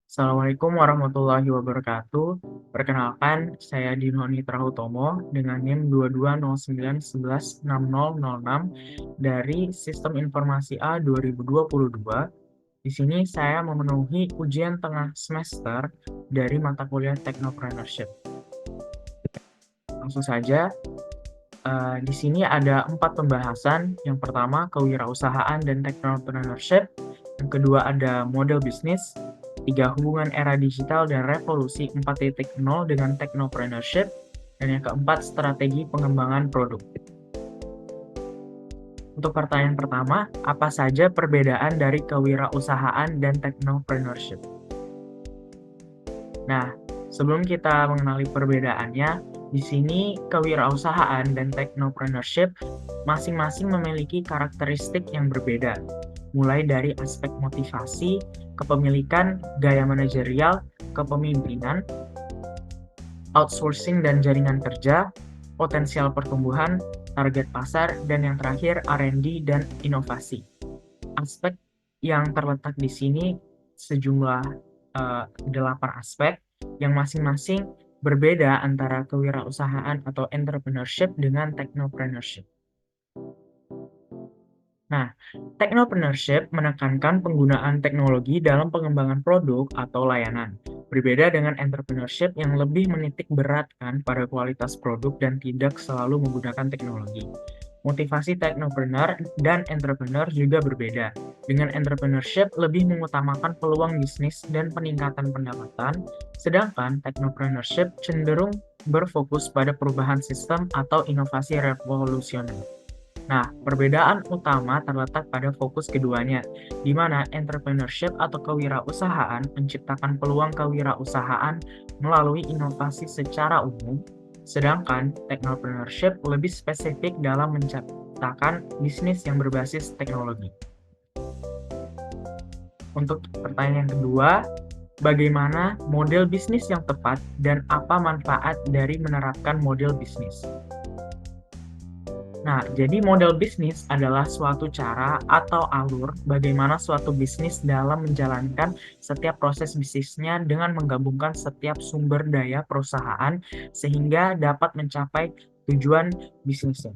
Assalamualaikum warahmatullahi wabarakatuh. Perkenalkan, saya Dino Nitra Hutomo dengan NIM 2209116006 dari Sistem Informasi A 2022. Di sini saya memenuhi ujian tengah semester dari mata kuliah Technopreneurship. Langsung saja, di sini ada 4 pembahasan. Yang pertama, kewirausahaan dan technopreneurship. Yang kedua, ada model bisnis. 3, hubungan era digital dan revolusi 4.0 dengan technopreneurship. Dan yang keempat, strategi pengembangan produk. Untuk pertanyaan pertama, apa saja perbedaan dari kewirausahaan dan technopreneurship? Nah, sebelum kita mengenali perbedaannya, di sini kewirausahaan dan technopreneurship masing-masing memiliki karakteristik yang berbeda, mulai dari aspek motivasi, kepemilikan, gaya manajerial, kepemimpinan, outsourcing dan jaringan kerja, potensial pertumbuhan, target pasar, dan yang terakhir R&D dan inovasi. Aspek yang terletak di sini sejumlah 8 aspek yang masing-masing berbeda antara kewirausahaan atau entrepreneurship dengan technopreneurship. Nah, technopreneurship menekankan penggunaan teknologi dalam pengembangan produk atau layanan. Berbeda dengan entrepreneurship yang lebih menitik beratkan pada kualitas produk dan tidak selalu menggunakan teknologi. Motivasi technopreneur dan entrepreneur juga berbeda. Dengan entrepreneurship lebih mengutamakan peluang bisnis dan peningkatan pendapatan, sedangkan technopreneurship cenderung berfokus pada perubahan sistem atau inovasi revolusioner. Nah, perbedaan utama terletak pada fokus keduanya, di mana entrepreneurship atau kewirausahaan menciptakan peluang kewirausahaan melalui inovasi secara umum, sedangkan technopreneurship lebih spesifik dalam menciptakan bisnis yang berbasis teknologi. Untuk pertanyaan yang kedua, bagaimana model bisnis yang tepat dan apa manfaat dari menerapkan model bisnis? Nah, jadi model bisnis adalah suatu cara atau alur bagaimana suatu bisnis dalam menjalankan setiap proses bisnisnya dengan menggabungkan setiap sumber daya perusahaan sehingga dapat mencapai tujuan bisnisnya.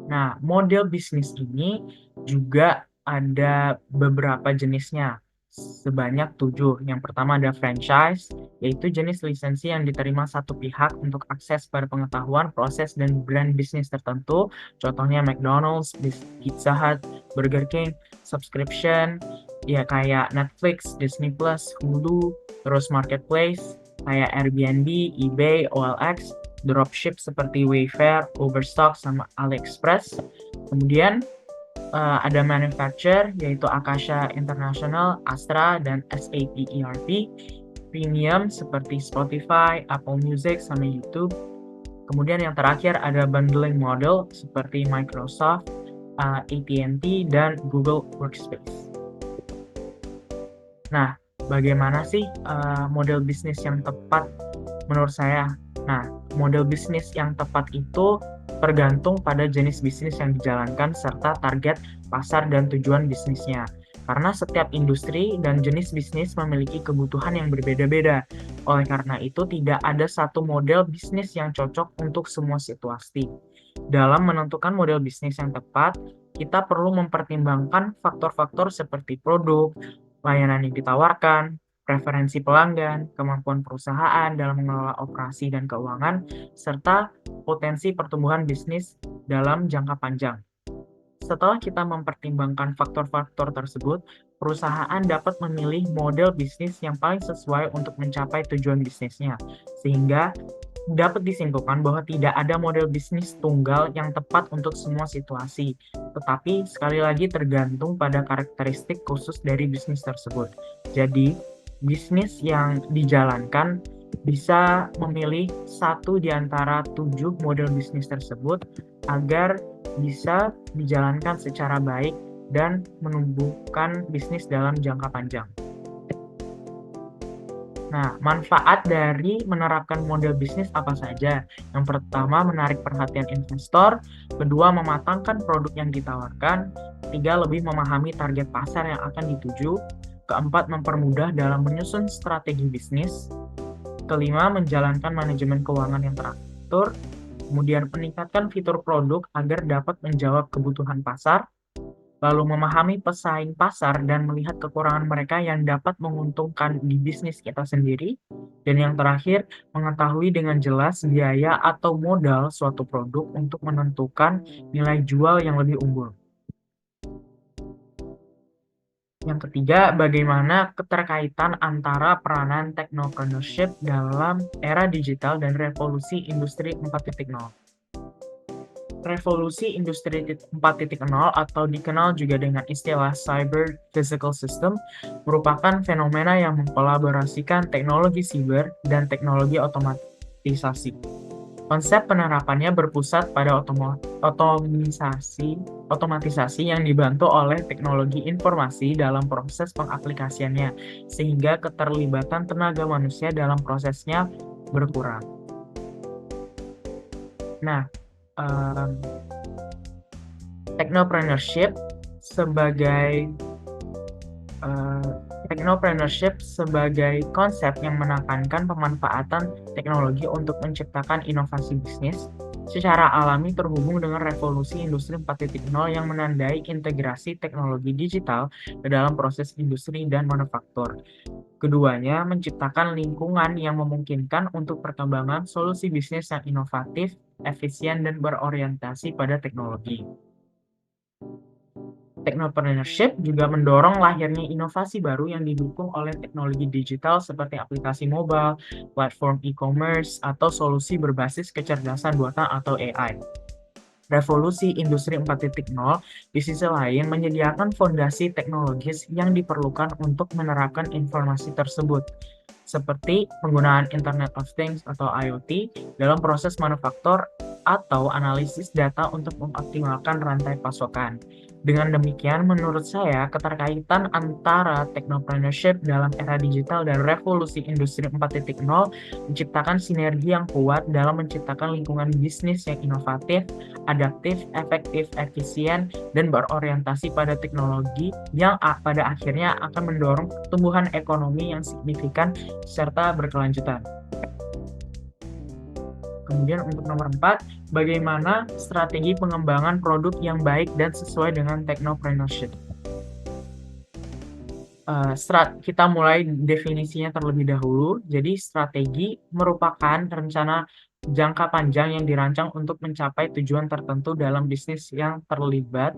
Nah, model bisnis ini juga ada beberapa jenisnya, sebanyak 7. Yang pertama ada franchise, yaitu jenis lisensi yang diterima satu pihak untuk akses pada pengetahuan, proses, dan brand bisnis tertentu. Contohnya McDonald's, Pizza Hut, Burger King. Subscription, ya kayak Netflix, Disney Plus, Hulu, terus marketplace, kayak Airbnb, eBay, OLX, dropship seperti Wayfair, Overstock, sama AliExpress. Kemudian ada manufacturer yaitu Akasha International, Astra, dan SAP ERP. Premium seperti Spotify, Apple Music, sama YouTube. Kemudian yang terakhir ada bundling model seperti Microsoft, AT&T, dan Google Workspace. Nah, bagaimana sih model bisnis yang tepat menurut saya? Nah, model bisnis yang tepat itu tergantung pada jenis bisnis yang dijalankan serta target pasar dan tujuan bisnisnya. Karena setiap industri dan jenis bisnis memiliki kebutuhan yang berbeda-beda. Oleh karena itu, tidak ada satu model bisnis yang cocok untuk semua situasi. Dalam menentukan model bisnis yang tepat, kita perlu mempertimbangkan faktor-faktor seperti produk, layanan yang ditawarkan, preferensi pelanggan, kemampuan perusahaan dalam mengelola operasi dan keuangan, serta potensi pertumbuhan bisnis dalam jangka panjang. Setelah kita mempertimbangkan faktor-faktor tersebut, perusahaan dapat memilih model bisnis yang paling sesuai untuk mencapai tujuan bisnisnya, sehingga dapat disimpulkan bahwa tidak ada model bisnis tunggal yang tepat untuk semua situasi, tetapi sekali lagi tergantung pada karakteristik khusus dari bisnis tersebut. Jadi, bisnis yang dijalankan bisa memilih satu di antara 7 model bisnis tersebut agar bisa dijalankan secara baik dan menumbuhkan bisnis dalam jangka panjang. Nah, manfaat dari menerapkan model bisnis apa saja? Yang pertama, menarik perhatian investor. Kedua, mematangkan produk yang ditawarkan. Ketiga, lebih memahami target pasar yang akan dituju. Keempat, mempermudah dalam menyusun strategi bisnis. Kelima, menjalankan manajemen keuangan yang teratur. Kemudian, meningkatkan fitur produk agar dapat menjawab kebutuhan pasar. Lalu, memahami pesaing pasar dan melihat kekurangan mereka yang dapat menguntungkan di bisnis kita sendiri. Dan yang terakhir, mengetahui dengan jelas biaya atau modal suatu produk untuk menentukan nilai jual yang lebih unggul. Yang ketiga, bagaimana keterkaitan antara peranan technopreneurship dalam era digital dan revolusi industri 4.0. Revolusi industri 4.0 atau dikenal juga dengan istilah cyber physical system merupakan fenomena yang mengkolaborasikan teknologi siber dan teknologi otomatisasi. Konsep penerapannya berpusat pada otomatisasi yang dibantu oleh teknologi informasi dalam proses pengaplikasiannya, sehingga keterlibatan tenaga manusia dalam prosesnya berkurang. Nah, technopreneurship sebagai konsep yang menekankan pemanfaatan teknologi untuk menciptakan inovasi bisnis secara alami terhubung dengan revolusi industri 4.0 yang menandai integrasi teknologi digital ke dalam proses industri dan manufaktur. Keduanya menciptakan lingkungan yang memungkinkan untuk perkembangan solusi bisnis yang inovatif, efisien, dan berorientasi pada teknologi. Technopreneurship juga mendorong lahirnya inovasi baru yang didukung oleh teknologi digital seperti aplikasi mobile, platform e-commerce, atau solusi berbasis kecerdasan buatan atau AI. Revolusi industri 4.0 di sisi lain menyediakan fondasi teknologis yang diperlukan untuk menerapkan informasi tersebut, seperti penggunaan Internet of Things atau IoT dalam proses manufaktur atau analisis data untuk mengoptimalkan rantai pasokan. Dengan demikian, menurut saya, keterkaitan antara technopreneurship dalam era digital dan revolusi industri 4.0 menciptakan sinergi yang kuat dalam menciptakan lingkungan bisnis yang inovatif, adaptif, efektif, efisien, dan berorientasi pada teknologi yang pada akhirnya akan mendorong pertumbuhan ekonomi yang signifikan serta berkelanjutan. Kemudian untuk nomor 4, bagaimana strategi pengembangan produk yang baik dan sesuai dengan technopreneurship. Kita mulai definisinya terlebih dahulu. Jadi strategi merupakan rencana jangka panjang yang dirancang untuk mencapai tujuan tertentu dalam bisnis yang terlibat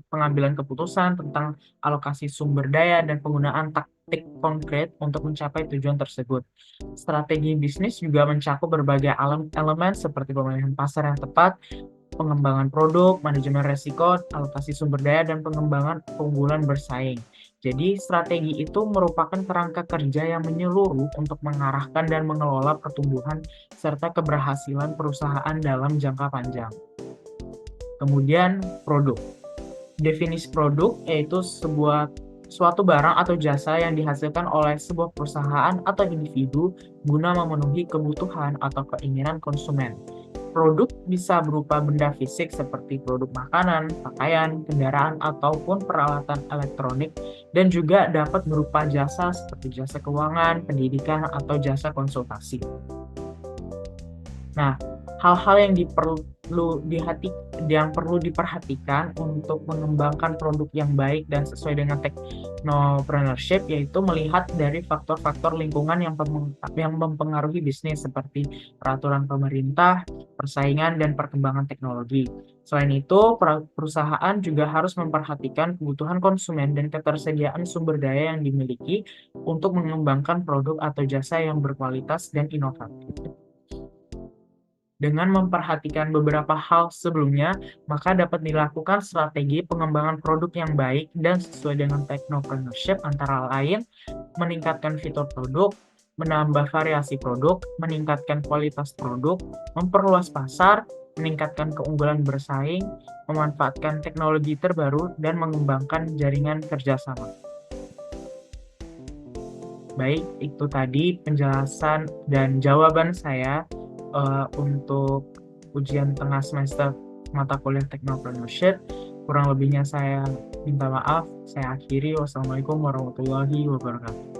pengambilan keputusan tentang alokasi sumber daya dan penggunaan taktik konkret untuk mencapai tujuan tersebut. Strategi bisnis juga mencakup berbagai elemen seperti pemilihan pasar yang tepat, pengembangan produk, manajemen resiko, alokasi sumber daya, dan pengembangan keunggulan bersaing. Jadi, strategi itu merupakan kerangka kerja yang menyeluruh untuk mengarahkan dan mengelola pertumbuhan serta keberhasilan perusahaan dalam jangka panjang. Kemudian, produk. Definisi produk yaitu suatu barang atau jasa yang dihasilkan oleh sebuah perusahaan atau individu guna memenuhi kebutuhan atau keinginan konsumen. Produk bisa berupa benda fisik seperti produk makanan, pakaian, kendaraan, ataupun peralatan elektronik, dan juga dapat berupa jasa seperti jasa keuangan, pendidikan, atau jasa konsultasi. Nah, hal-hal yang perlu diperhatikan untuk mengembangkan produk yang baik dan sesuai dengan technopreneurship yaitu melihat dari faktor-faktor lingkungan yang mempengaruhi bisnis seperti peraturan pemerintah, persaingan, dan perkembangan teknologi. Selain itu, perusahaan juga harus memperhatikan kebutuhan konsumen dan ketersediaan sumber daya yang dimiliki untuk mengembangkan produk atau jasa yang berkualitas dan inovatif. Dengan memperhatikan beberapa hal sebelumnya, maka dapat dilakukan strategi pengembangan produk yang baik dan sesuai dengan technopreneurship antara lain meningkatkan fitur produk, menambah variasi produk, meningkatkan kualitas produk, memperluas pasar, meningkatkan keunggulan bersaing, memanfaatkan teknologi terbaru, dan mengembangkan jaringan kerjasama. Baik, itu tadi penjelasan dan jawaban saya untuk ujian tengah semester mata kuliah technopreneurship. Kurang lebihnya saya minta maaf. Saya akhiri. Wassalamualaikum warahmatullahi wabarakatuh.